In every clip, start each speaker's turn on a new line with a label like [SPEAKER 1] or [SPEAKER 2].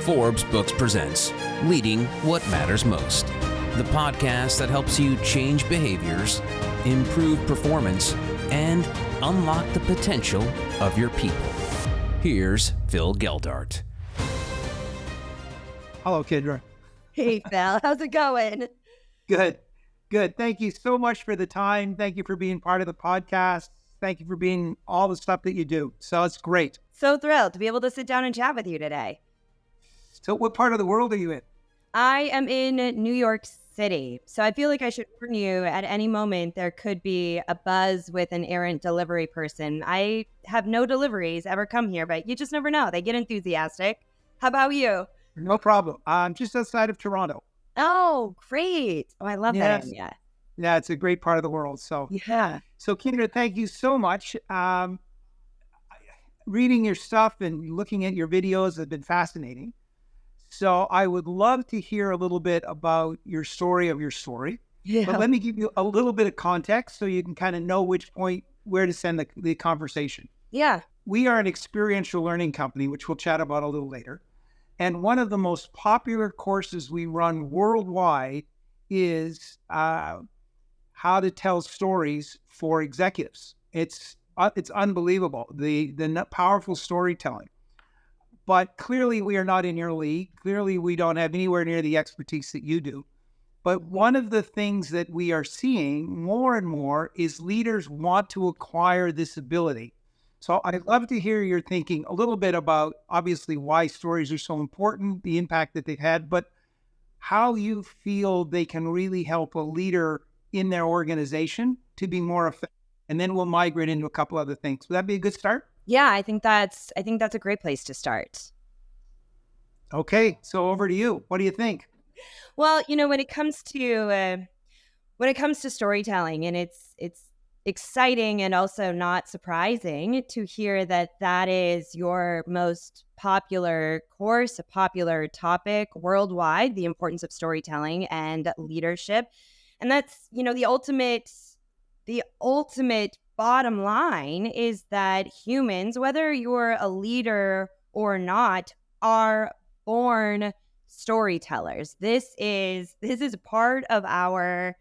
[SPEAKER 1] Forbes Books presents Leading What Matters Most, the podcast that helps you change behaviors, improve performance, and unlock the potential of your people. Here's Phil Geldart.
[SPEAKER 2] Hello, Kindra.
[SPEAKER 3] Hey, Phil. How's it going?
[SPEAKER 2] Good. Thank you so much for the time. Thank you for being part of the podcast. Thank you for being all the stuff that you do. So it's great.
[SPEAKER 3] So thrilled to be able to sit down and chat with you today.
[SPEAKER 2] So what part of the world are you in?
[SPEAKER 3] I am in New York City. So I feel like I should warn you at any moment there could be a buzz with an errant delivery person. I have no deliveries ever come here, but you just never know. They get enthusiastic. How about you?
[SPEAKER 2] No problem. I'm just outside of Toronto.
[SPEAKER 3] Oh, great. Oh, I love that area.
[SPEAKER 2] Yeah, it's a great part of the world. So
[SPEAKER 3] Yeah.
[SPEAKER 2] So Kindra, thank you so much. Reading your stuff and looking at your videos have been fascinating. So I would love to hear a little bit about your story of your story.
[SPEAKER 3] Yeah.
[SPEAKER 2] But let me give you a little bit of context so you can kind of know where to send the conversation.
[SPEAKER 3] Yeah.
[SPEAKER 2] We are an experiential learning company, which we'll chat about a little later. And one of the most popular courses we run worldwide is how to tell stories for executives. It's unbelievable, the powerful storytelling. But clearly we are not in your league. Clearly we don't have anywhere near the expertise that you do. But one of the things that we are seeing more and more is leaders want to acquire this ability. So I'd love to hear your thinking a little bit about, obviously, why stories are so important, the impact that they've had, but how you feel they can really help a leader in their organization to be more effective. And then we'll migrate into a couple other things. Would that be a good start?
[SPEAKER 3] Yeah, I think that's a great place to start.
[SPEAKER 2] Okay, so over to you. What do you think?
[SPEAKER 3] Well, when it comes to storytelling, and it's exciting and also not surprising to hear that is your most popular course, a popular topic worldwide, the importance of storytelling and leadership. And that's, the ultimate bottom line is that humans, whether you're a leader or not, are born storytellers. This is part of our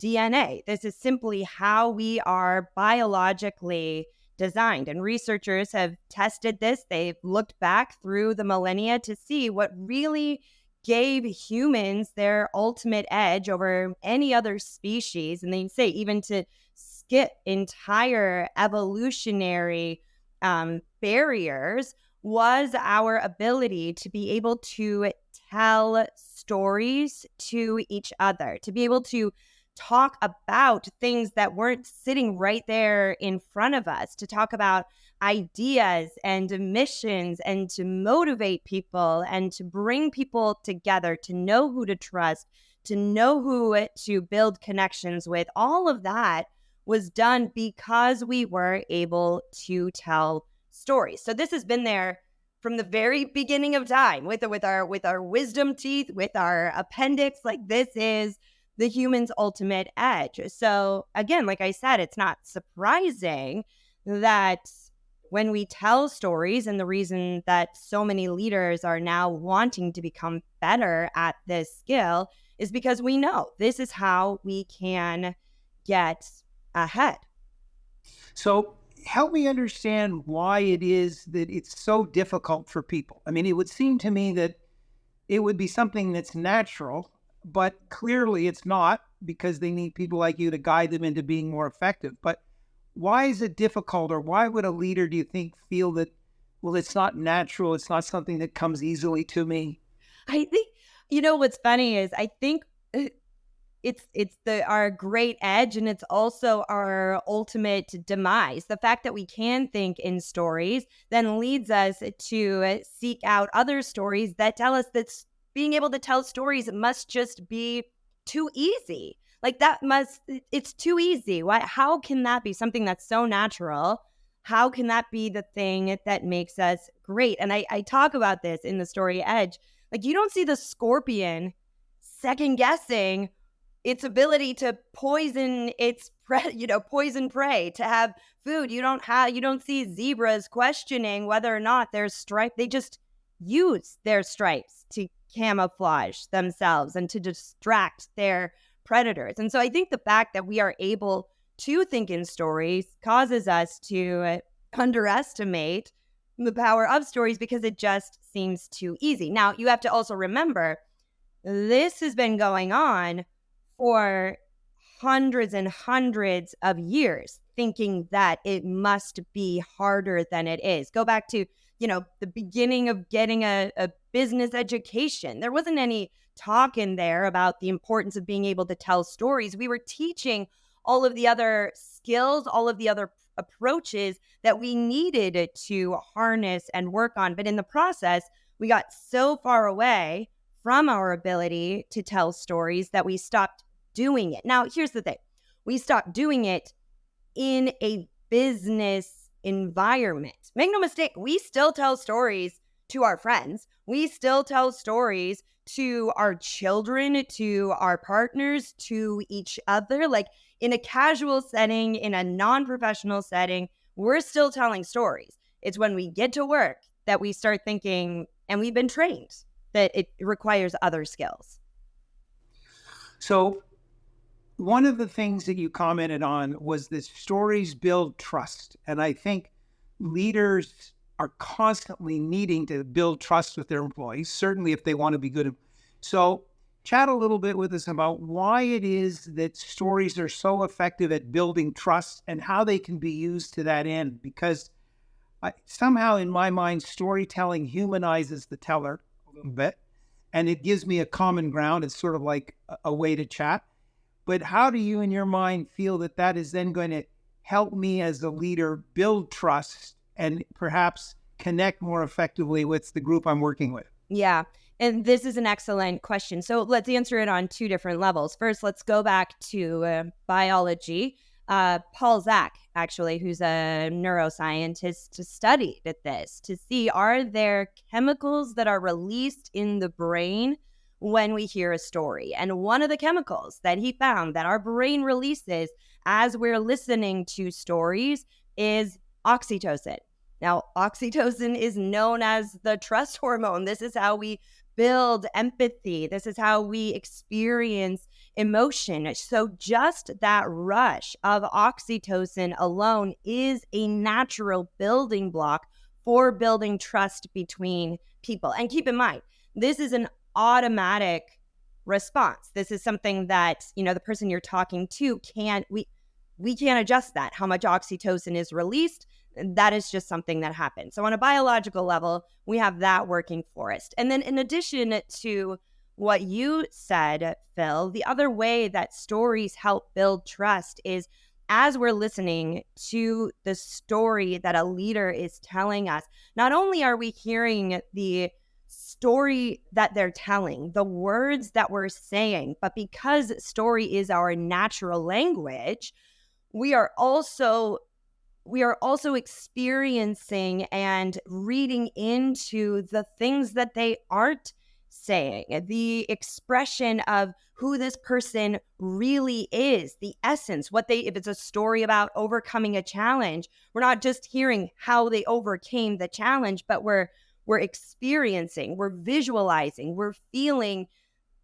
[SPEAKER 3] DNA. This is simply how we are biologically designed. And researchers have tested this. They've looked back through the millennia to see what really gave humans their ultimate edge over any other species. And they say even to skip entire evolutionary barriers was our ability to be able to tell stories to each other, to be able to talk about things that weren't sitting right there in front of us, to talk about ideas and missions and to motivate people and to bring people together, to know who to trust, to know who to build connections with. All of that was done because we were able to tell stories. So this has been there from the very beginning of time with our wisdom teeth, with our appendix. Like, this is the human's ultimate edge. So again, like I said, it's not surprising that when we tell stories, and the reason that so many leaders are now wanting to become better at this skill is because we know this is how we can get ahead.
[SPEAKER 2] So help me understand why it is that it's so difficult for people. I mean, it would seem to me that it would be something that's natural, but clearly it's not, because they need people like you to guide them into being more effective. But why is it difficult, or why would a leader, do you think, feel that, well, it's not natural, it's not something that comes easily to me?
[SPEAKER 3] I think, what's funny is I think it's our great edge, and it's also our ultimate demise. The fact that we can think in stories then leads us to seek out other stories that tell us that being able to tell stories must just be too easy. Like, it's too easy. How can that be something that's so natural? How can that be the thing that makes us great? And I talk about this in the story Edge. Like, you don't see the scorpion second guessing its ability to poison its poison prey, to have food. You don't see zebras questioning whether or not there's stripe. They just use their stripes to camouflage themselves and to distract their predators. And so I think the fact that we are able to think in stories causes us to underestimate the power of stories because it just seems too easy. Now, you have to also remember this has been going on for hundreds and hundreds of years, thinking that it must be harder than it is. Go back to, the beginning of getting a business education. There wasn't any talk in there about the importance of being able to tell stories. We were teaching all of the other skills, all of the other approaches that we needed to harness and work on. But in the process, we got so far away from our ability to tell stories that we stopped doing it. Now, here's the thing. We stopped doing it in a business environment. Make no mistake, we still tell stories to our friends. We still tell stories to our children, to our partners, to each other. Like in a casual setting, in a non-professional setting, we're still telling stories. It's when we get to work that we start thinking, and we've been trained, that it requires other skills.
[SPEAKER 2] So one of the things that you commented on was that stories build trust. And I think leaders are constantly needing to build trust with their employees, certainly if they want to be good. So chat a little bit with us about why it is that stories are so effective at building trust and how they can be used to that end. Because somehow in my mind, storytelling humanizes the teller a little bit, and it gives me a common ground. It's sort of like a way to chat. But how do you, in your mind, feel that that is then going to help me as a leader build trust and perhaps connect more effectively with the group I'm working with?
[SPEAKER 3] Yeah. And this is an excellent question. So let's answer it on two different levels. First, let's go back to biology. Paul Zak, actually, who's a neuroscientist, studied at this to see, are there chemicals that are released in the brain when we hear a story? And one of the chemicals that he found that our brain releases as we're listening to stories is oxytocin. Now, oxytocin is known as the trust hormone. This is how we build empathy. This is how we experience emotion. So just that rush of oxytocin alone is a natural building block for building trust between people. And keep in mind, this is an automatic response. This is something that, the person you're talking to we can't adjust that, how much oxytocin is released. That is just something that happens. So on a biological level, we have that working for us. And then in addition to what you said, Phil, the other way that stories help build trust is as we're listening to the story that a leader is telling us, not only are we hearing the story that they're telling, the words that we're saying, but because story is our natural language, we are also experiencing and reading into the things that they aren't saying, the expression of who this person really is, the essence, if it's a story about overcoming a challenge, we're not just hearing how they overcame the challenge, but we're experiencing, we're visualizing, we're feeling,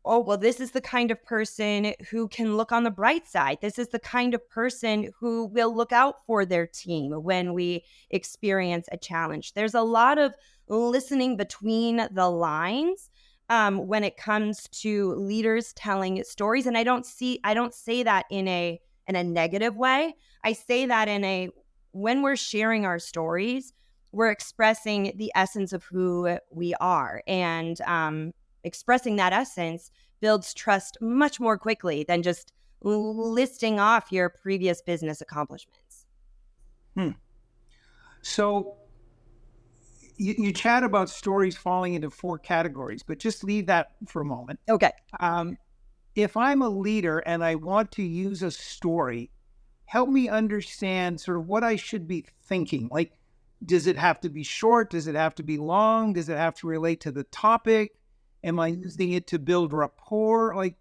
[SPEAKER 3] oh, well, this is the kind of person who can look on the bright side. This is the kind of person who will look out for their team when we experience a challenge. There's a lot of listening between the lines when it comes to leaders telling stories. And I don't say that in a negative way. I say that when we're sharing our stories, we're expressing the essence of who we are. And expressing that essence builds trust much more quickly than just listing off your previous business accomplishments.
[SPEAKER 2] So you chat about stories falling into 4 categories, but just leave that for a moment.
[SPEAKER 3] Okay.
[SPEAKER 2] If I'm a leader and I want to use a story, help me understand sort of what I should be thinking. Like, does it have to be short? Does it have to be long? Does it have to relate to the topic? Am I using it to build rapport? Like,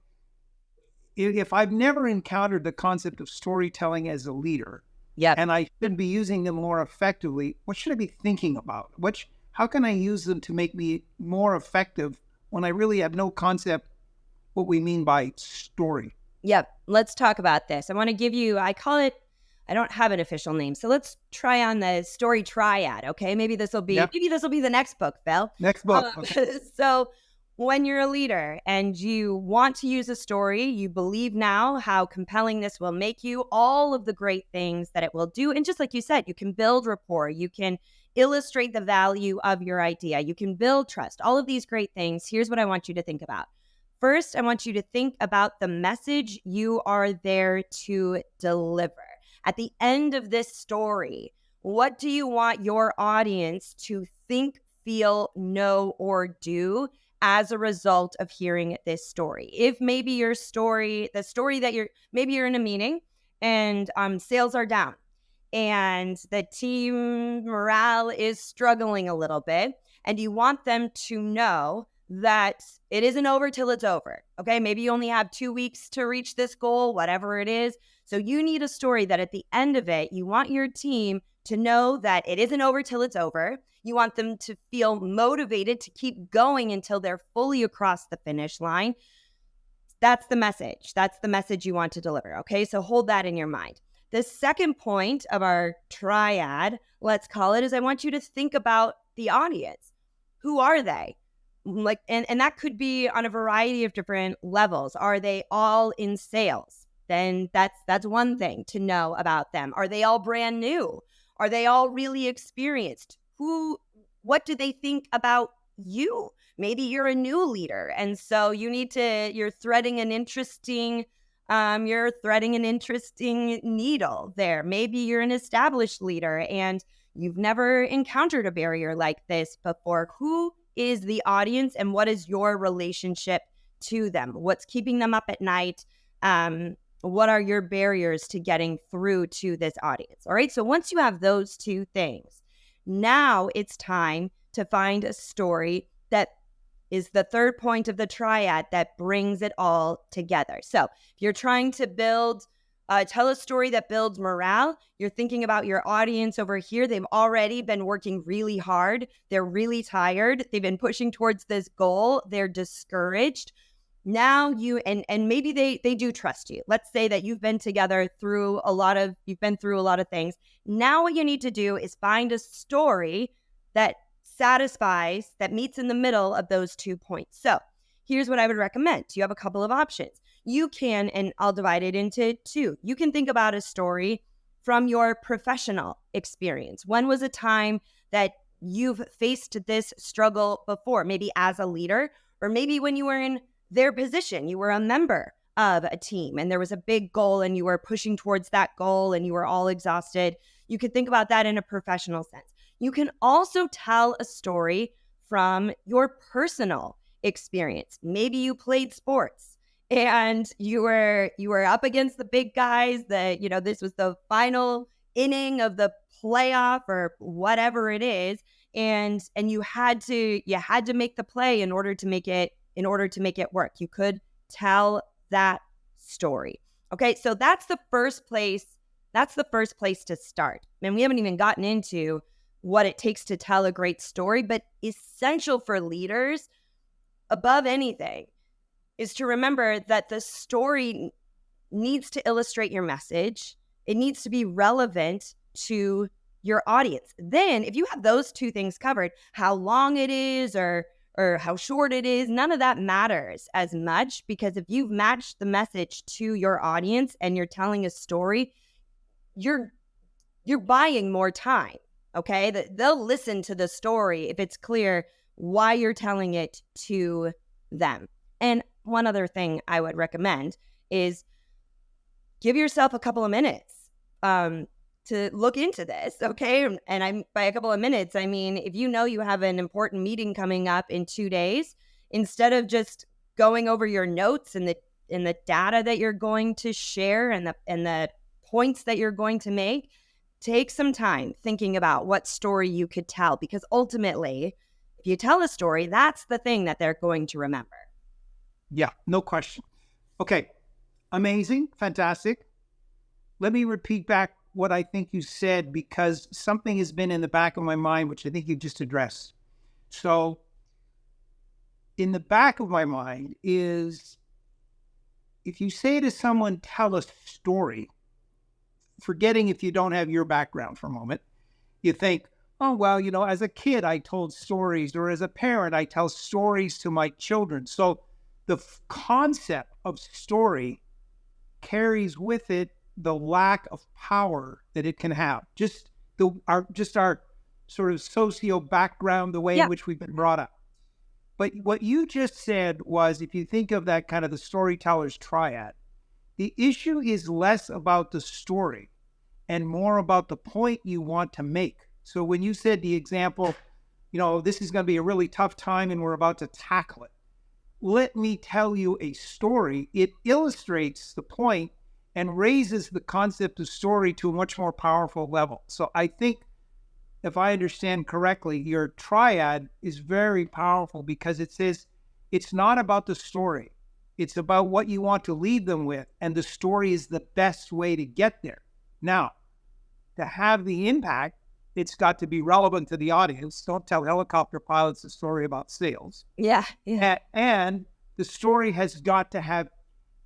[SPEAKER 2] if I've never encountered the concept of storytelling as a leader,
[SPEAKER 3] Yep.
[SPEAKER 2] and I should be using them more effectively, what should I be thinking about? how can I use them to make me more effective when I really have no concept what we mean by story?
[SPEAKER 3] Yep. Let's talk about this. I want to give you, I call it, I don't have an official name. So let's try on the story triad. Okay. Maybe this will be the next book, Phil.
[SPEAKER 2] Next book. Okay.
[SPEAKER 3] So when you're a leader and you want to use a story, you believe now how compelling this will make you, all of the great things that it will do. And just like you said, you can build rapport, you can illustrate the value of your idea, you can build trust, all of these great things. Here's what I want you to think about. First, I want you to think about the message you are there to deliver. At the end of this story, what do you want your audience to think, feel, know, or do as a result of hearing this story? If maybe your story, the story that maybe you're in a meeting and sales are down and the team morale is struggling a little bit, and you want them to know that it isn't over till it's over. Okay, maybe you only have 2 weeks to reach this goal, whatever it is. So you need a story that at the end of it, you want your team to know that it isn't over till it's over. You want them to feel motivated to keep going until they're fully across the finish line. That's the message. That's the message you want to deliver. Okay, so hold that in your mind. The second point of our triad, let's call it, is I want you to think about the audience. Who are they? Like, and that could be on a variety of different levels. Are they all in sales? Then that's one thing to know about them. Are they all brand new? Are they all really experienced? What do they think about you? Maybe you're a new leader, and so you're threading an interesting needle there. Maybe you're an established leader and you've never encountered a barrier like this before. Who is the audience and what is your relationship to them? What's keeping them up at night? What are your barriers to getting through to this audience? All right. So once you have those two things, now it's time to find a story that is the third point of the triad that brings it all together. So if you're trying to tell a story that builds morale, you're thinking about your audience over here. They've already been working really hard. They're really tired. They've been pushing towards this goal. They're discouraged. Now and maybe they do trust you. Let's say that you've been through a lot of things. Now what you need to do is find a story that satisfies, that meets in the middle of those 2 points. So here's what I would recommend. You have a couple of options. You can, and I'll divide it into two. You can think about a story from your professional experience. When was a time that you've faced this struggle before? Maybe as a leader, or maybe when you were in their position, you were a member of a team and there was a big goal and you were pushing towards that goal and you were all exhausted. You could think about that in a professional sense. You can also tell a story from your personal experience. Maybe you played sports and you were up against the big guys, this was the final inning of the playoff or whatever it is, and you had to make the play in order to make it work. You could tell that story. Okay, so that's the first place to start. And we haven't even gotten into what it takes to tell a great story, but essential for leaders above anything is to remember that the story needs to illustrate your message. It needs to be relevant to your audience. Then if you have those two things covered, how long it is or how short it is, none of that matters as much, because if you've matched the message to your audience and you're telling a story, you're buying more time. Okay, they'll listen to the story if it's clear why you're telling it to them. And one other thing I would recommend is give yourself a couple of minutes to look into this, okay? And by a couple of minutes, I mean, if you know you have an important meeting coming up in 2 days, instead of just going over your notes and the data that you're going to share and the points that you're going to make, take some time thinking about what story you could tell, because ultimately, if you tell a story, that's the thing that they're going to remember.
[SPEAKER 2] Yeah, no question. Okay, amazing, fantastic. Let me repeat back what I think you said, because something has been in the back of my mind, which I think you just addressed. So in the back of my mind is, if you say to someone, tell a story, forgetting if you don't have your background for a moment, you think, oh, well, as a kid, I told stories, or as a parent, I tell stories to my children. So the concept of story carries with it the lack of power that it can have. Just our sort of socio background, the way in which we've been brought up. But what you just said was, if you think of that kind of the storyteller's triad, the issue is less about the story and more about the point you want to make. So when you said the example, this is going to be a really tough time and we're about to tackle it, let me tell you a story. It illustrates the point and raises the concept of story to a much more powerful level. So I think, if I understand correctly, your triad is very powerful because it says it's not about the story. It's about what you want to leave them with, and the story is the best way to get there. Now, to have the impact, it's got to be relevant to the audience. Don't tell helicopter pilots a story about sales.
[SPEAKER 3] Yeah.
[SPEAKER 2] And the story has got to have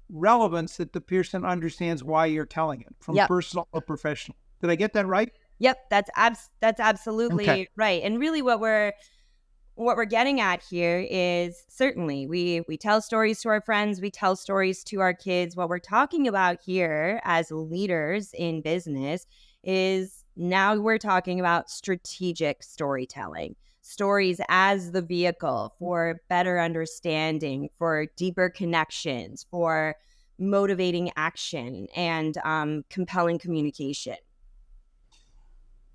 [SPEAKER 2] relevance that the person understands why you're telling it, from personal or professional. Did I get that right?
[SPEAKER 3] Yep, that's absolutely right. And really what we're getting at here is, certainly we tell stories to our friends, we tell stories to our kids. What we're talking about here as leaders in business is, now we're talking about strategic storytelling. Stories as the vehicle for better understanding, for deeper connections, for motivating action, and compelling communication.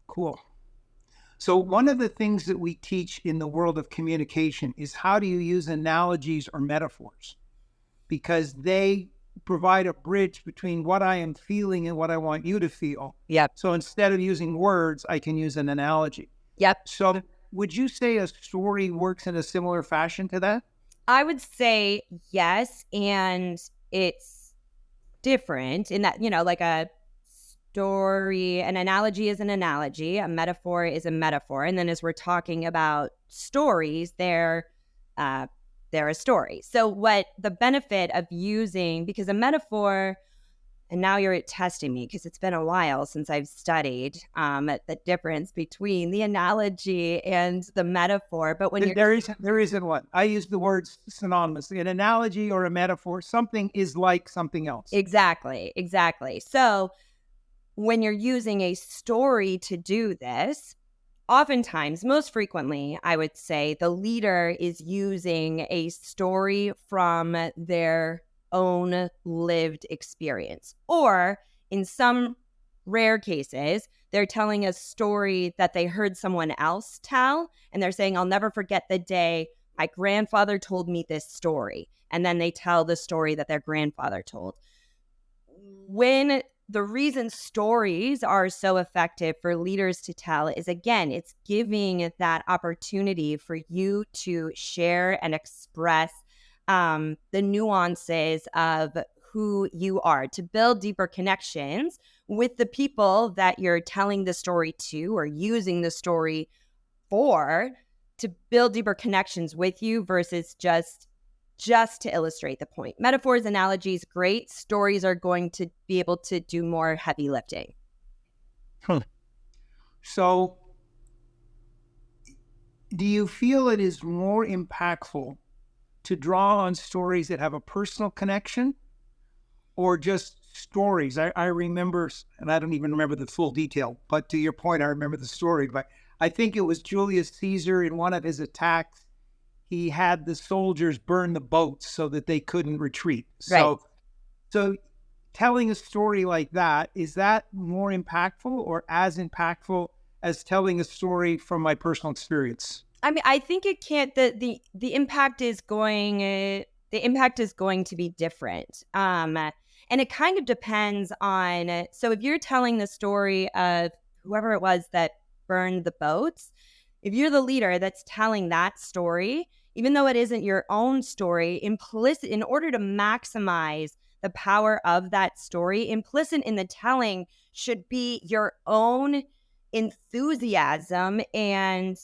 [SPEAKER 2] Cool. So one of the things that we teach in the world of communication is, how do you use analogies or metaphors? Because they provide a bridge between what I am feeling and what I want you to feel.
[SPEAKER 3] Yep.
[SPEAKER 2] So instead of using words, I can use an analogy.
[SPEAKER 3] Yep.
[SPEAKER 2] So would you say a story works in a similar fashion to that?
[SPEAKER 3] I would say yes, and it's different in that, like a story, an analogy is an analogy, a metaphor is a metaphor. And then as we're talking about stories, they're a story. So what the benefit of using, because a metaphor, and now you're testing me because it's been a while since I've studied the difference between the analogy and the metaphor. But when
[SPEAKER 2] there isn't one. I use the words synonymously. An analogy or a metaphor, something is like something else.
[SPEAKER 3] Exactly. So when you're using a story to do this, oftentimes, most frequently, I would say the leader is using a story from their own lived experience. Or in some rare cases, they're telling a story that they heard someone else tell, and they're saying, I'll never forget the day my grandfather told me this story. And then they tell the story that their grandfather told. When the reason stories are so effective for leaders to tell is, again, it's giving that opportunity for you to share and express the nuances of who you are, to build deeper connections with the people that you're telling the story to or using the story for, to build deeper connections with you versus just to illustrate the point. Metaphors, analogies, great. Stories are going to be able to do more heavy lifting.
[SPEAKER 2] So do you feel it is more impactful to draw on stories that have a personal connection, or just stories? I remember, and I don't even remember the full detail, but to your point, I remember the story. But I think it was Julius Caesar, in one of his attacks, he had the soldiers burn the boats so that they couldn't retreat.
[SPEAKER 3] Right.
[SPEAKER 2] So telling a story like that, is that more impactful or as impactful as telling a story from my personal experience?
[SPEAKER 3] I mean, I think it can't. The impact is going. The impact is going to be different. And it kind of depends on. So if you're telling the story of whoever it was that burned the boats, if you're the leader that's telling that story, even though it isn't your own story, implicit, in order to maximize the power of that story, implicit in the telling should be your own enthusiasm and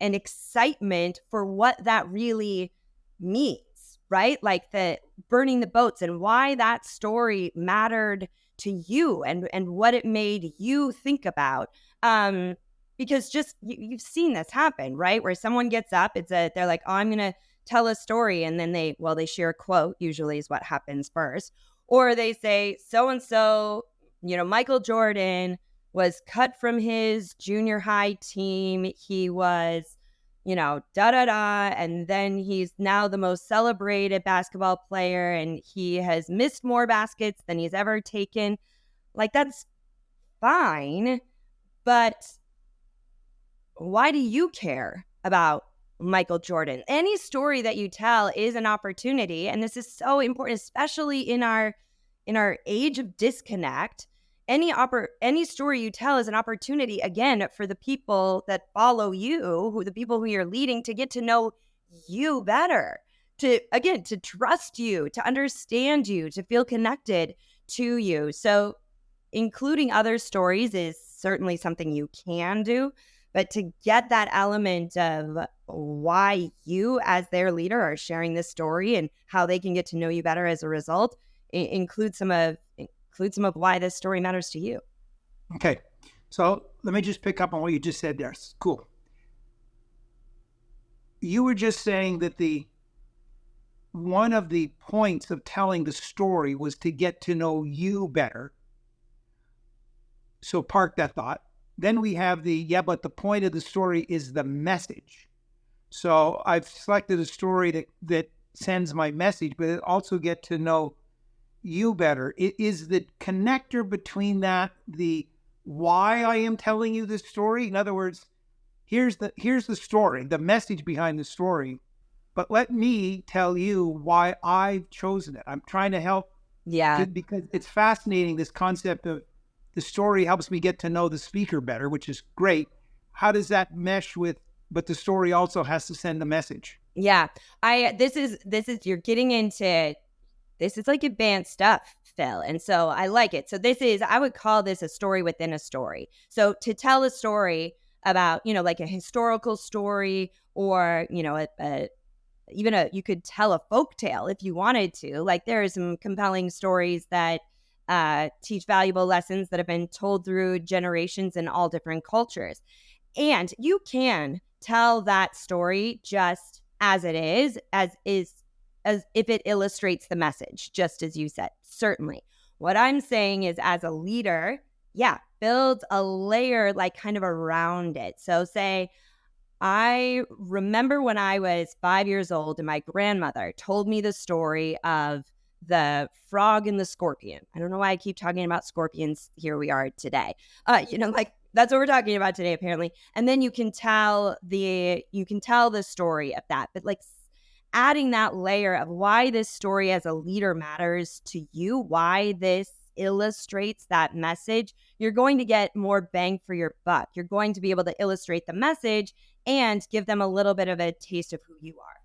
[SPEAKER 3] and excitement for what that really means, right? Like the burning the boats and why that story mattered to you and what it made you think about. Because just you've seen this happen, right? Where someone gets up, they're like, oh, I'm gonna tell a story, and then they share a quote, usually is what happens first, or they say so and so, Michael Jordan was cut from his junior high team. He was, da da da, and then he's now the most celebrated basketball player, and he has missed more baskets than he's ever taken. Like, that's fine, but why do you care about Michael Jordan? Any story that you tell is an opportunity, and this is so important, especially in our age of disconnect. Any story you tell is an opportunity, again, for the people that follow you, the people who you're leading, to get to know you better, to trust you, to understand you, to feel connected to you. So including other stories is certainly something you can do, but to get that element of why you as their leader are sharing this story and how they can get to know you better as a result, include some of why this story matters to you.
[SPEAKER 2] Okay. So let me just pick up on what you just said there. Cool. You were just saying that one of the points of telling the story was to get to know you better. So park that thought. Then we have but the point of the story is the message. So I've selected a story that sends my message, but it also get to know you better. It is the connector between that, the why I am telling you this story. In other words, here's the story, the message behind the story, but let me tell you why I've chosen it. I'm trying to help.
[SPEAKER 3] Yeah.
[SPEAKER 2] Because it's fascinating, this concept of the story helps me get to know the speaker better, which is great. How does that mesh but the story also has to send a message?
[SPEAKER 3] Yeah. This is you're getting into, this is like advanced stuff, Phil. And so I like it. So I would call this a story within a story. So to tell a story about, like a historical story, or, you could tell a folk tale if you wanted to. Like, there are some compelling stories that teach valuable lessons that have been told through generations in all different cultures. And you can tell that story just as it is, as if it illustrates the message, just as you said. Certainly. What I'm saying is, as a leader, build a layer like kind of around it. So say, I remember when I was 5 years old and my grandmother told me the story of the frog and the scorpion. I don't know why I keep talking about scorpions. Here we are today. Like, that's what we're talking about today, apparently. And then you can tell the story of that, but like adding that layer of why this story as a leader matters to you, why this illustrates that message, you're going to get more bang for your buck. You're going to be able to illustrate the message and give them a little bit of a taste of who you are.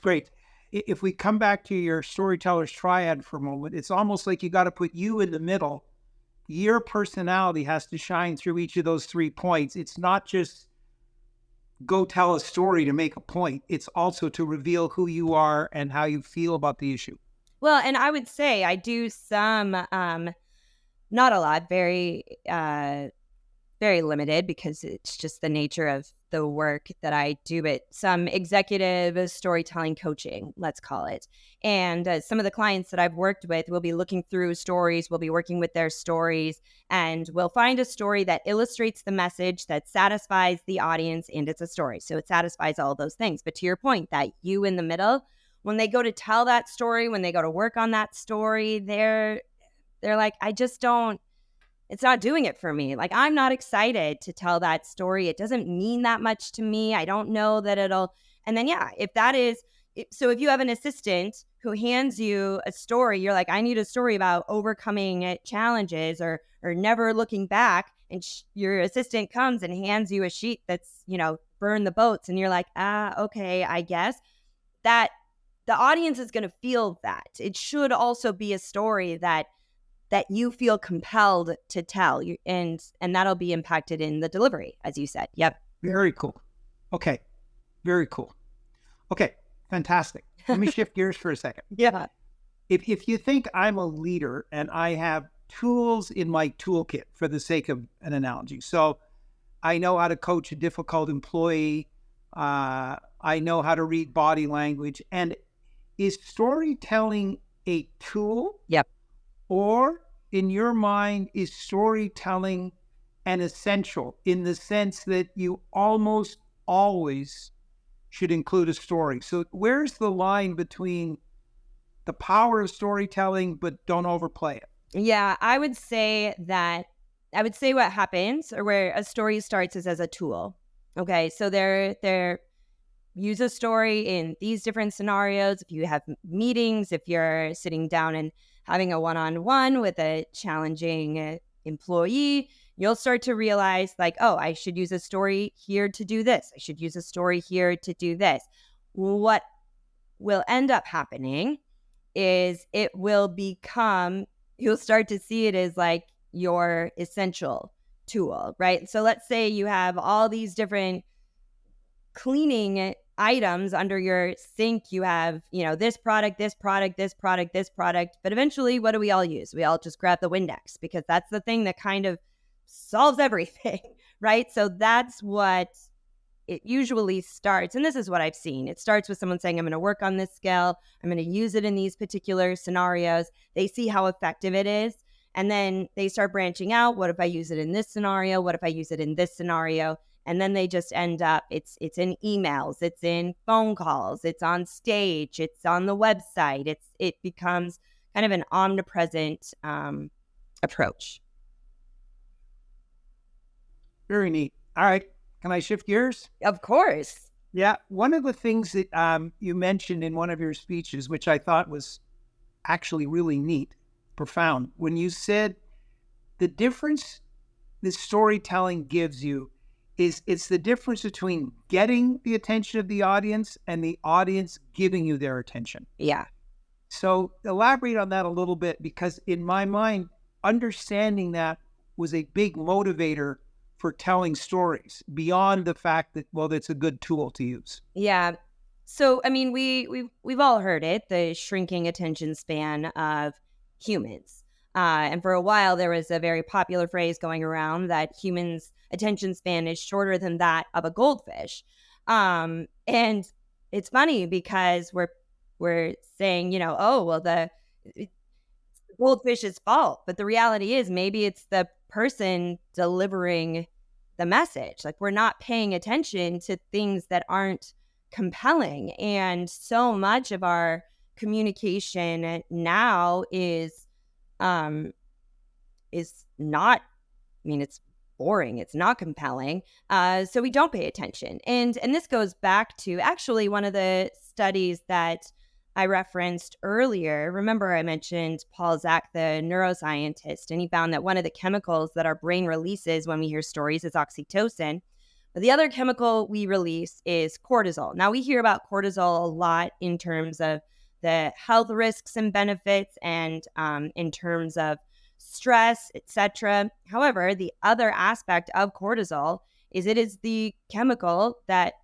[SPEAKER 2] Great. If we come back to your storyteller's triad for a moment, it's almost like you got to put you in the middle. Your personality has to shine through each of those 3 points. It's not just go tell a story to make a point. It's also to reveal who you are and how you feel about the issue.
[SPEAKER 3] Well, and I would say I do some, not a lot, very limited, because it's just the nature of the work that I do, but some executive storytelling coaching, let's call it. And some of the clients that I've worked with will be looking through stories, we'll be working with their stories, and we'll find a story that illustrates the message, that satisfies the audience, and it's a story. So it satisfies all those things. But to your point, that you in the middle, when they go to tell that story, when they go to work on that story, they're like, I just don't, it's not doing it for me. Like, I'm not excited to tell that story. It doesn't mean that much to me. I don't know that it'll, and then, so if you have an assistant who hands you a story, you're like, I need a story about overcoming challenges or never looking back. And your assistant comes and hands you a sheet that's, burn the boats. And you're like, okay, I guess that the audience is going to feel that. It should also be a story that you feel compelled to tell, and that'll be impacted in the delivery, as you said. Yep.
[SPEAKER 2] Very cool. Okay. Very cool. Okay. Fantastic. Let me shift gears for a second.
[SPEAKER 3] Yeah.
[SPEAKER 2] If you think I'm a leader and I have tools in my toolkit for the sake of an analogy, so I know how to coach a difficult employee, I know how to read body language, and is storytelling a tool?
[SPEAKER 3] Yep.
[SPEAKER 2] Or in your mind, is storytelling an essential in the sense that you almost always should include a story? So where's the line between the power of storytelling, but don't overplay it?
[SPEAKER 3] Yeah, I would say what happens or where a story starts is as a tool. Okay, so they're use a story in these different scenarios. If you have meetings, if you're sitting down and having a one-on-one with a challenging employee, you'll start to realize like, oh, I should use a story here to do this. I should use a story here to do this. What will end up happening is you'll start to see it as like your essential tool, right? So let's say you have all these different cleaning items under your sink. You have, this product, this product, this product, this product. But eventually, what do we all use? We all just grab the Windex because that's the thing that kind of solves everything, right? So that's what it usually starts. And this is what I've seen. It starts with someone saying, I'm going to work on this skill. I'm going to use it in these particular scenarios. They see how effective it is. And then they start branching out. What if I use it in this scenario? What if I use it in this scenario? And then they just end up, it's in emails, it's in phone calls, it's on stage, it's on the website. It becomes kind of an omnipresent approach.
[SPEAKER 2] Very neat. All right. Can I shift gears?
[SPEAKER 3] Of course.
[SPEAKER 2] Yeah. One of the things that you mentioned in one of your speeches, which I thought was actually really neat, profound, when you said the difference that storytelling gives you is it's the difference between getting the attention of the audience and the audience giving you their attention.
[SPEAKER 3] Yeah.
[SPEAKER 2] So elaborate on that a little bit, because in my mind, understanding that was a big motivator for telling stories beyond the fact that, well, it's a good tool to use.
[SPEAKER 3] Yeah. So, I mean, we've all heard it, the shrinking attention span of humans. And for a while, there was a very popular phrase going around that humans' attention span is shorter than that of a goldfish. And it's funny because we're saying, it's the goldfish's fault. But the reality is maybe it's the person delivering the message. Like, we're not paying attention to things that aren't compelling. And so much of our communication now is not, it's boring. It's not compelling. So we don't pay attention. And this goes back to actually one of the studies that I referenced earlier. Remember, I mentioned Paul Zak, the neuroscientist, and he found that one of the chemicals that our brain releases when we hear stories is oxytocin. But the other chemical we release is cortisol. Now, we hear about cortisol a lot in terms of the health risks and benefits and in terms of stress, etc. However, the other aspect of cortisol is it is the chemical that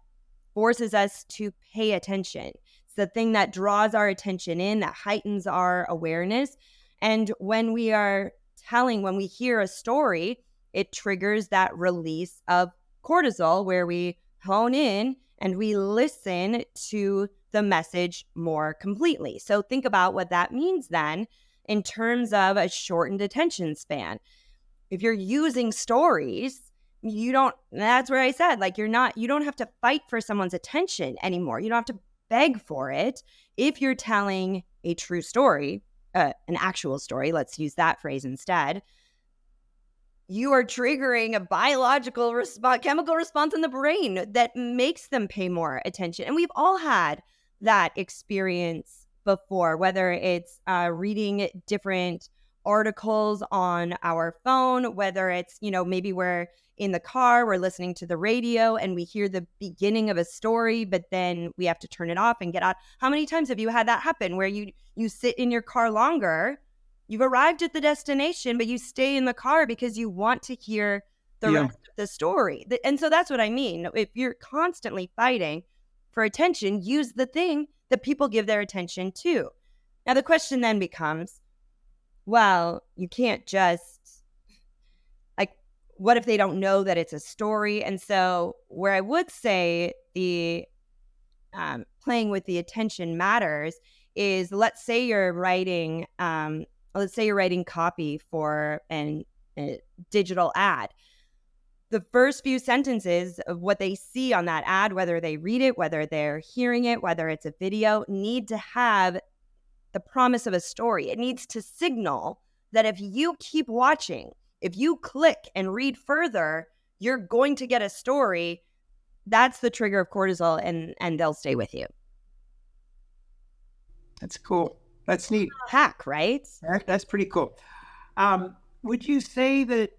[SPEAKER 3] forces us to pay attention. It's the thing that draws our attention in, that heightens our awareness. And when we hear a story, it triggers that release of cortisol where we hone in and we listen to the message more completely. So think about what that means then in terms of a shortened attention span. If you're using stories, that's where I said, like, you don't have to fight for someone's attention anymore. You don't have to beg for it. If you're telling a true story, an actual story, let's use that phrase instead, you are triggering a biological chemical response in the brain that makes them pay more attention. And we've all had that experience before, whether it's reading different articles on our phone, whether it's, maybe we're in the car, we're listening to the radio and we hear the beginning of a story, but then we have to turn it off and get out. How many times have you had that happen where you sit in your car longer? You've arrived at the destination, but you stay in the car because you want to hear the rest of the story. And so that's what I mean. If you're constantly fighting for attention, use the thing that people give their attention to. Now, the question then becomes, well, you can't just, like, what if they don't know that it's a story? And so where I would say the playing with the attention matters is, let's say you're writing copy for a digital ad. The first few sentences of what they see on that ad, whether they read it, whether they're hearing it, whether it's a video, need to have the promise of a story. It needs to signal that if you keep watching, if you click and read further, you're going to get a story. That's the trigger of cortisol, and they'll stay with you.
[SPEAKER 2] That's cool. That's neat.
[SPEAKER 3] Hack, right?
[SPEAKER 2] That's pretty cool. Would you say that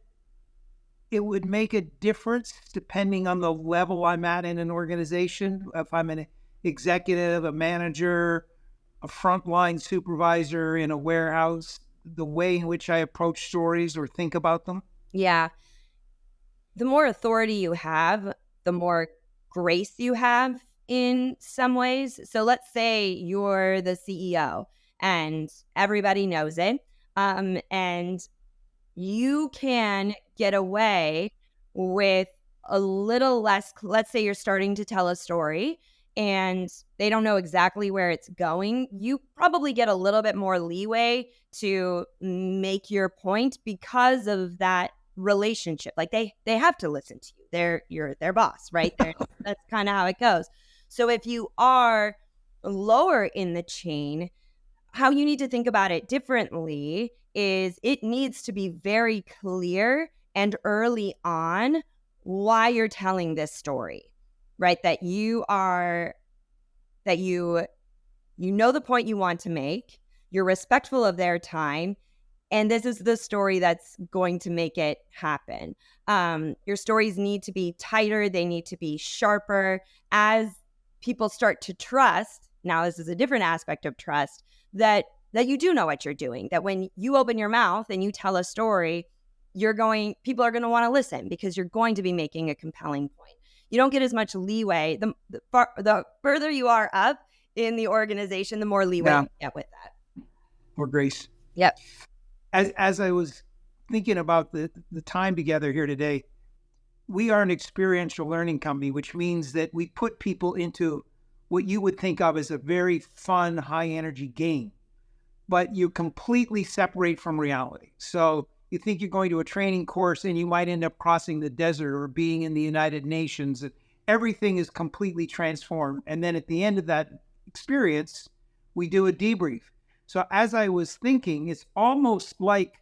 [SPEAKER 2] it would make a difference depending on the level I'm at in an organization? If I'm an executive, a manager, a frontline supervisor in a warehouse, the way in which I approach stories or think about them?
[SPEAKER 3] Yeah. The more authority you have, the more grace you have in some ways. So let's say you're the CEO and everybody knows it. And you can get away with a little less. Let's say you're starting to tell a story and they don't know exactly where it's going. You probably get a little bit more leeway to make your point because of that relationship. Like they have to listen to you. You're their boss, right? That's kind of how it goes. So if you are lower in the chain, how you need to think about it differently is it needs to be very clear and early on why you're telling this story, right? That you know the point you want to make, you're respectful of their time, and this is the story that's going to make it happen. Your stories need to be tighter, they need to be sharper. As people start to trust, now this is a different aspect of trust, that you do know what you're doing, that when you open your mouth and you tell a story, people are going to want to listen because you're going to be making a compelling point. You don't get as much leeway. The further you are up in the organization, the more leeway you get with that.
[SPEAKER 2] Or grace.
[SPEAKER 3] Yep.
[SPEAKER 2] As I was thinking about the time together here today, we are an experiential learning company, which means that we put people into what you would think of as a very fun, high-energy game, but you completely separate from reality. So you think you're going to a training course and you might end up crossing the desert or being in the United Nations. Everything is completely transformed. And then at the end of that experience, we do a debrief. So as I was thinking, it's almost like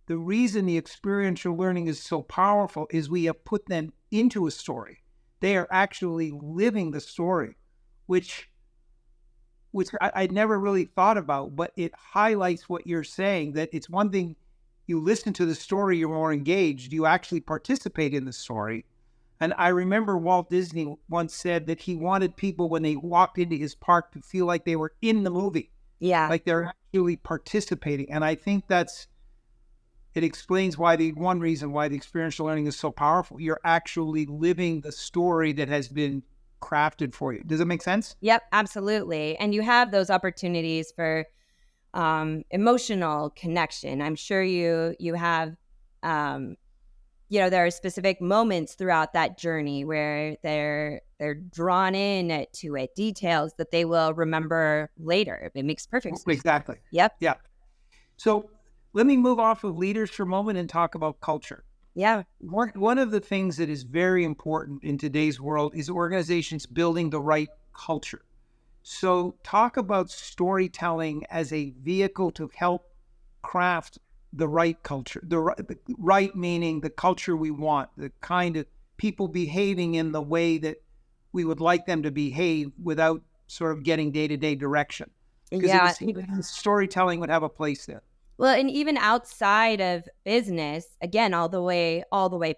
[SPEAKER 2] the reason the experiential learning is so powerful is we have put them into a story. They are actually living the story, which I'd never really thought about, but it highlights what you're saying, that it's one thing you listen to the story, you're more engaged, you actually participate in the story. And I remember Walt Disney once said that he wanted people, when they walked into his park, to feel like they were in the movie.
[SPEAKER 3] Yeah.
[SPEAKER 2] Like they're actually participating. And I think it explains one reason why the experiential learning is so powerful. You're actually living the story that has been crafted for you. Does it make sense?
[SPEAKER 3] Yep, absolutely. And you have those opportunities for emotional connection. I'm sure you have, there are specific moments throughout that journey where they're drawn in to it, details that they will remember later. It makes perfect sense.
[SPEAKER 2] Exactly.
[SPEAKER 3] Yep.
[SPEAKER 2] Yeah. So let me move off of leaders for a moment and talk about culture.
[SPEAKER 3] Yeah.
[SPEAKER 2] One of the things that is very important in today's world is organizations building the right culture. So talk about storytelling as a vehicle to help craft the right culture. The right meaning the culture we want, the kind of people behaving in the way that we would like them to behave without sort of getting day-to-day direction.
[SPEAKER 3] Yeah.
[SPEAKER 2] Storytelling would have a place there.
[SPEAKER 3] Well, and even outside of business, again, all the way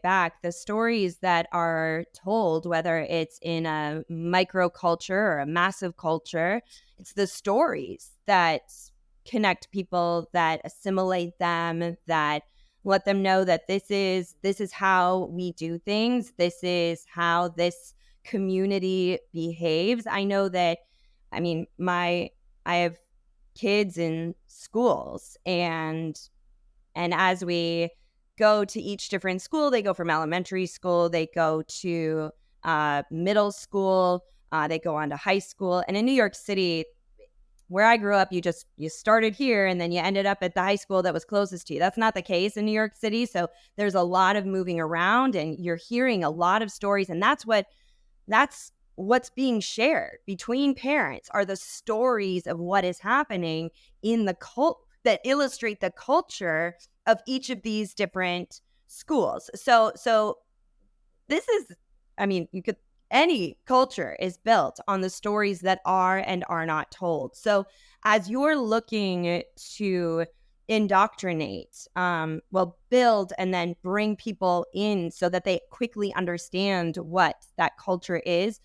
[SPEAKER 3] back, the stories that are told, whether it's in a micro culture or a massive culture, it's the stories that connect people, that assimilate them, that let them know that this is how we do things. This is how this community behaves. I know that, I mean, I have kids in schools, and as we go to each different school, they go from elementary school, they go to middle school, they go on to high school. And in New York City, where I grew up, you started here and then you ended up at the high school that was closest to you. That's not the case in New York City. So there's a lot of moving around, and you're hearing a lot of stories. And that's what's being shared between parents, are the stories of what is happening in the that illustrate the culture of each of these different schools. So this is, I mean, any culture is built on the stories that are and are not told. So as you're looking to indoctrinate, build and then bring people in so that they quickly understand what that culture is,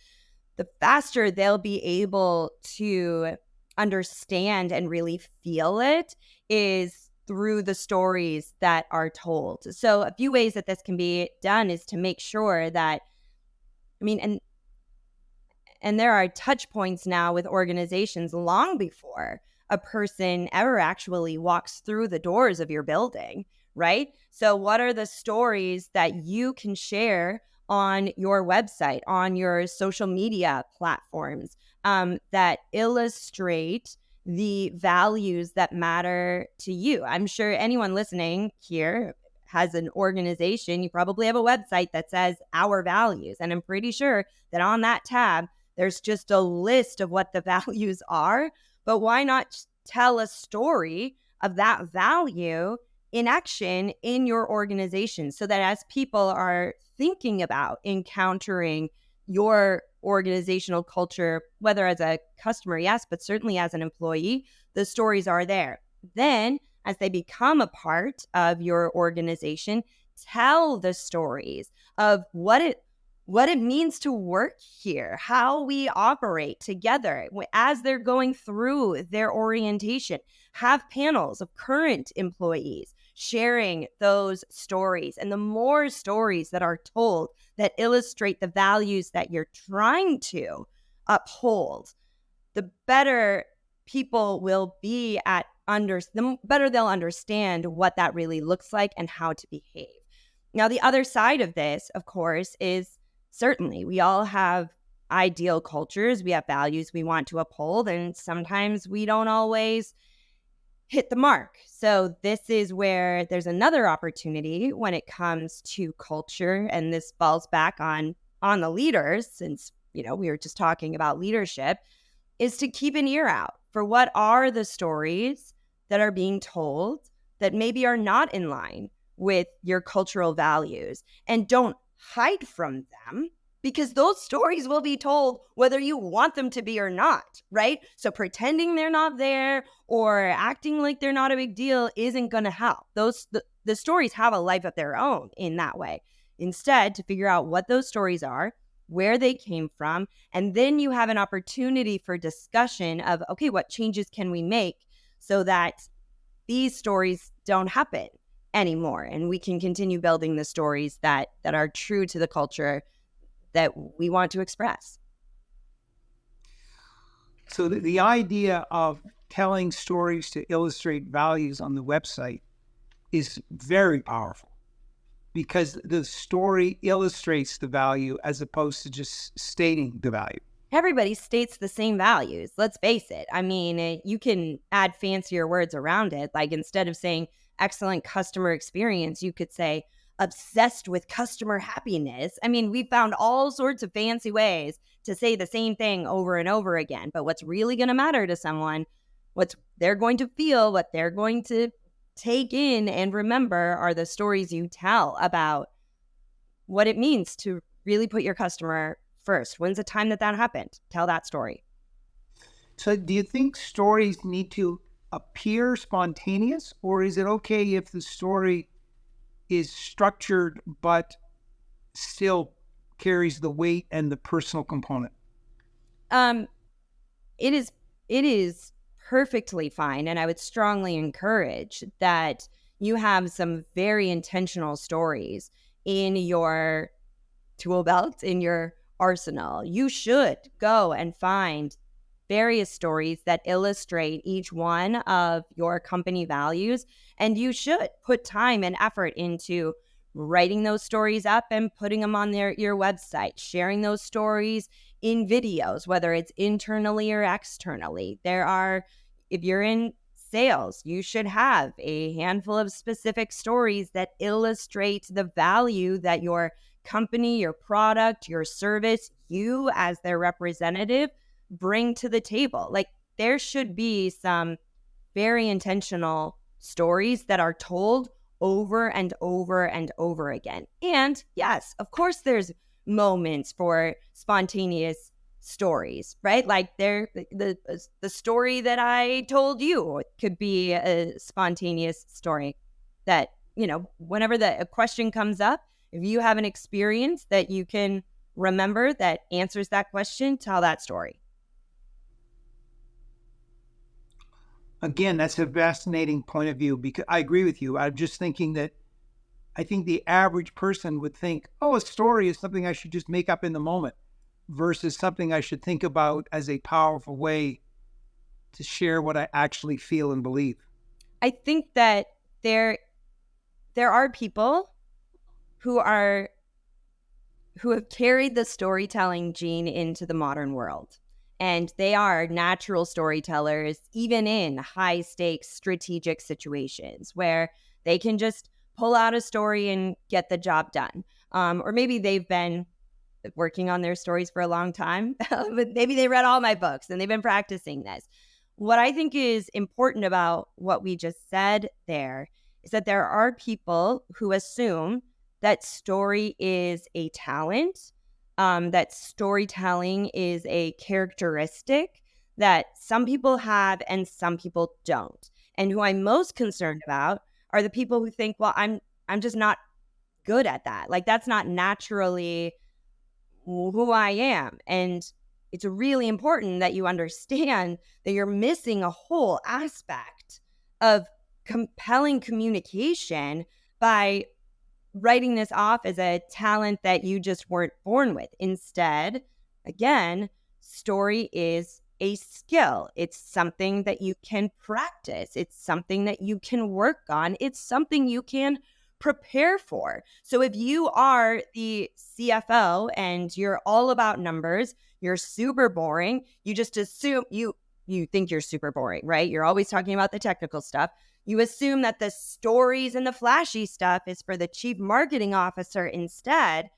[SPEAKER 3] the faster they'll be able to understand and really feel it is through the stories that are told. So a few ways that this can be done is to make sure that, I mean, and there are touch points now with organizations long before a person ever actually walks through the doors of your building, right? So what are the stories that you can share on your website, on your social media platforms, that illustrate the values that matter to you? I'm sure anyone listening here has an organization. You probably have a website that says our values. And I'm pretty sure that on that tab, there's just a list of what the values are. But why not tell a story of that value in action in your organization, so that as people are thinking about encountering your organizational culture, whether as a customer, yes, but certainly as an employee, the stories are there. Then as they become a part of your organization, tell the stories of what it means to work here, how we operate together as they're going through their orientation. Have panels of current employees sharing those stories. And the more stories that are told that illustrate the values that you're trying to uphold, the better people will be the better they'll understand what that really looks like and how to behave. Now, the other side of this, of course, is certainly we all have ideal cultures. We have values we want to uphold, and sometimes we don't always hit the mark. So this is where there's another opportunity when it comes to culture, and this falls back on the leaders, since we were just talking about leadership, is to keep an ear out for what are the stories that are being told that maybe are not in line with your cultural values, and don't hide from them, because those stories will be told whether you want them to be or not, right? So pretending they're not there or acting like they're not a big deal isn't going to help. The stories have a life of their own in that way. Instead, to figure out what those stories are, where they came from, and then you have an opportunity for discussion of, okay, what changes can we make so that these stories don't happen anymore, and we can continue building the stories that are true to the culture that we want to express.
[SPEAKER 2] So the idea of telling stories to illustrate values on the website is very powerful, because the story illustrates the value as opposed to just stating the value.
[SPEAKER 3] Everybody states the same values. Let's face it. I mean, you can add fancier words around it. Like, instead of saying excellent customer experience, you could say obsessed with customer happiness. I mean, we found all sorts of fancy ways to say the same thing over and over again. But what's really going to matter to someone, what they're going to feel, what they're going to take in and remember, are the stories you tell about what it means to really put your customer first. When's the time that happened? Tell that story.
[SPEAKER 2] So do you think stories need to appear spontaneous, or is it okay if the story is structured but still carries the weight and the personal component?
[SPEAKER 3] It is perfectly fine, and I would strongly encourage that you have some very intentional stories in your tool belt, in your arsenal. You should go and find various stories that illustrate each one of your company values. And you should put time and effort into writing those stories up and putting them on your website, sharing those stories in videos, whether it's internally or externally. If you're in sales, you should have a handful of specific stories that illustrate the value that your company, your product, your service, you as their representative bring to the table. Like, there should be some very intentional stories that are told over and over and over again. And yes, of course, there's moments for spontaneous stories, right? Like the story that I told you could be a spontaneous story that, whenever a question comes up, if you have an experience that you can remember that answers that question, tell that story.
[SPEAKER 2] Again, that's a fascinating point of view, because I agree with you. I'm just thinking that I think the average person would think, oh, a story is something I should just make up in the moment versus something I should think about as a powerful way to share what I actually feel and believe.
[SPEAKER 3] I think that there are people who have carried the storytelling gene into the modern world. And they are natural storytellers, even in high stakes strategic situations where they can just pull out a story and get the job done. Or maybe they've been working on their stories for a long time, but maybe they read all my books and they've been practicing this. What I think is important about what we just said there is that there are people who assume that story is a talent, that storytelling is a characteristic that some people have and some people don't. And who I'm most concerned about are the people who think, well, I'm just not good at that. Like, that's not naturally who I am. And it's really important that you understand that you're missing a whole aspect of compelling communication by writing this off as a talent that you just weren't born with. Instead, again, story is a skill. It's something that you can practice. It's something that you can work on. It's something you can prepare for. So if you are the CFO and you're all about numbers, you're super boring, you just assume you think you're super boring, right? You're always talking about the technical stuff. You assume that the stories and the flashy stuff is for the chief marketing officer instead.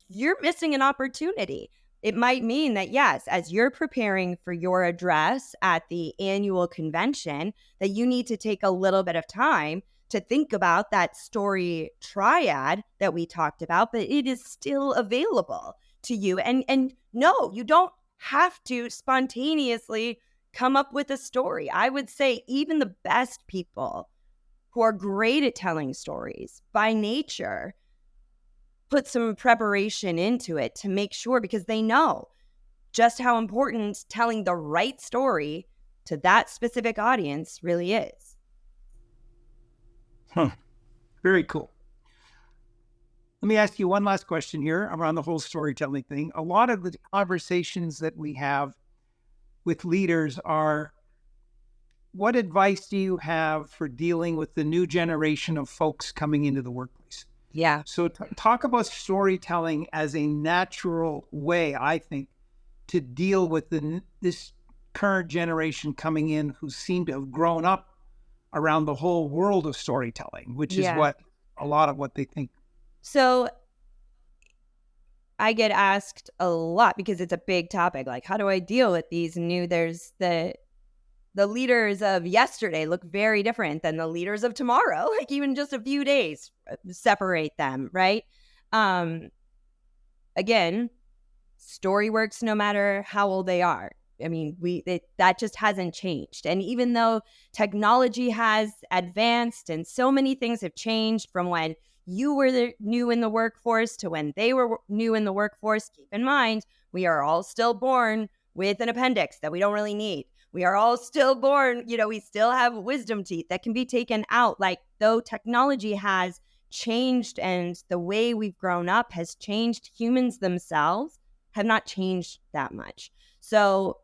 [SPEAKER 3] You're missing an opportunity. It might mean that, yes, as you're preparing for your address at the annual convention, that you need to take a little bit of time to think about that story triad that we talked about, but it is still available to you. And no, you don't have to spontaneously come up with a story. I would say even the best people who are great at telling stories by nature put some preparation into it to make sure, because they know just how important telling the right story to that specific audience really is.
[SPEAKER 2] Very cool. Let me ask you one last question here around the whole storytelling thing. A lot of the conversations that we have with leaders are, what advice do you have for dealing with the new generation of folks coming into the workplace?
[SPEAKER 3] Yeah.
[SPEAKER 2] So talk about storytelling as a natural way, I think, to deal with this current generation coming in who seem to have grown up around the whole world of storytelling, which is what a lot of what they think.
[SPEAKER 3] So I get asked a lot because it's a big topic. Like, how do I deal with these there's the leaders of yesterday look very different than the leaders of tomorrow. Like, even just a few days separate them, right? Again, story works no matter how old they are. I mean, that just hasn't changed. And even though technology has advanced and so many things have changed from when you were new in the workforce to when they were new in the workforce, keep in mind, we are all still born with an appendix that we don't really need. We are all still born, we still have wisdom teeth that can be taken out. Like, though technology has changed and the way we've grown up has changed, humans themselves have not changed that much. So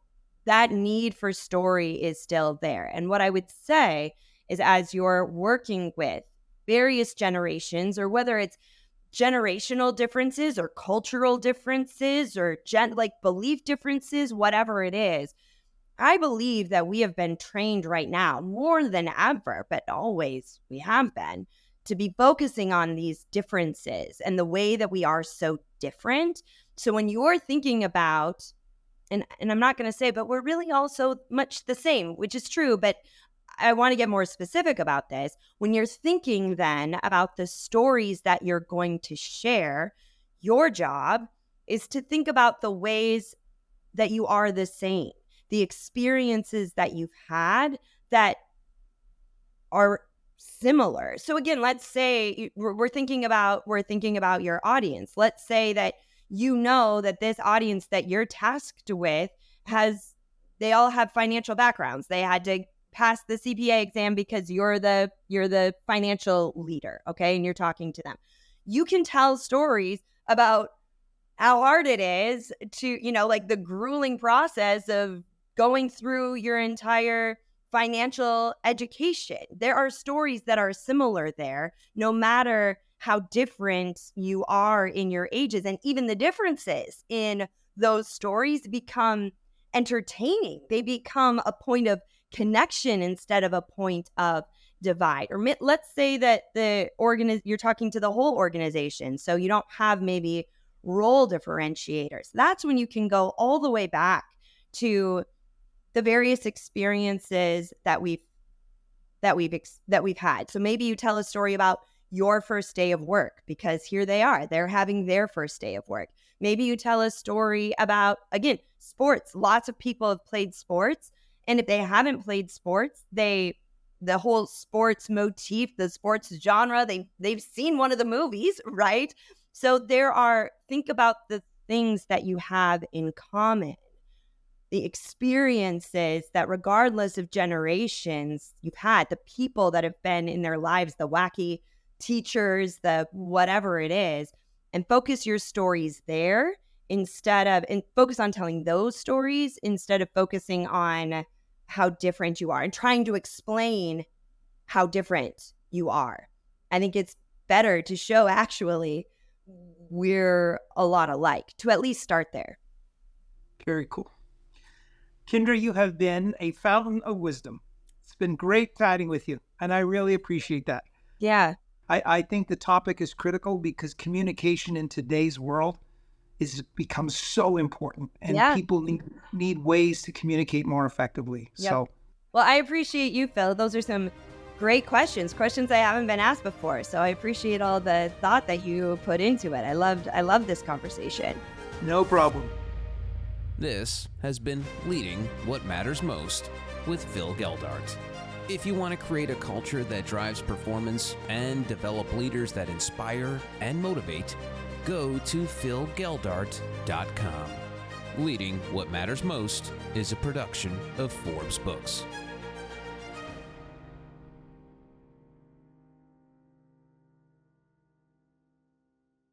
[SPEAKER 3] that need for story is still there. And what I would say is, as you're working with various generations, or whether it's generational differences or cultural differences or belief differences, whatever it is, I believe that we have been trained right now more than ever, but always we have been, to be focusing on these differences and the way that we are so different. So when you're thinking about, and I'm not going to say, but we're really all so much the same, which is true, but I want to get more specific about this. When you're thinking then about the stories that you're going to share, your job is to think about the ways that you are the same, the experiences that you've had that are similar. So again, let's say we're thinking about your audience. Let's say that that this audience that you're tasked with they all have financial backgrounds. They had to pass the CPA exam because you're the financial leader, okay? And you're talking to them. You can tell stories about how hard it is to, the grueling process of going through your entire financial education. There are stories that are similar there, no matter how different you are in your ages. And even the differences in those stories become entertaining. They become a point of connection instead of a point of divide. Or let's say that you're talking to the whole organization, so you don't have maybe role differentiators. That's when you can go all the way back to the various experiences that we've had. So maybe you tell a story about your first day of work, because here they're having their first day of work. Maybe you tell a story about, again, sports. Lots of people have played sports, and if they haven't played sports, the whole sports motif, the sports genre, they've seen one of the movies, right? So think about the things that you have in common, the experiences that regardless of generations you've had, the people that have been in their lives, the wacky teachers, the whatever it is, and focus your stories there and focus on telling those stories instead of focusing on how different you are and trying to explain how different you are. I think it's better to show actually we're a lot alike, to at least start there.
[SPEAKER 2] Very cool. Kindra, you have been a fountain of wisdom. It's been great chatting with you, and I really appreciate that.
[SPEAKER 3] Yeah.
[SPEAKER 2] I think the topic is critical because communication in today's world becomes so important, and people need ways to communicate more effectively. Yep. So,
[SPEAKER 3] well, I appreciate you, Phil. Those are some great questions I haven't been asked before. So I appreciate all the thought that you put into it. I love this conversation.
[SPEAKER 2] No problem.
[SPEAKER 1] This has been Leading What Matters Most with Phil Geldart. If you want to create a culture that drives performance and develop leaders that inspire and motivate, go to philgeldart.com. Leading What Matters Most is a production of Forbes Books.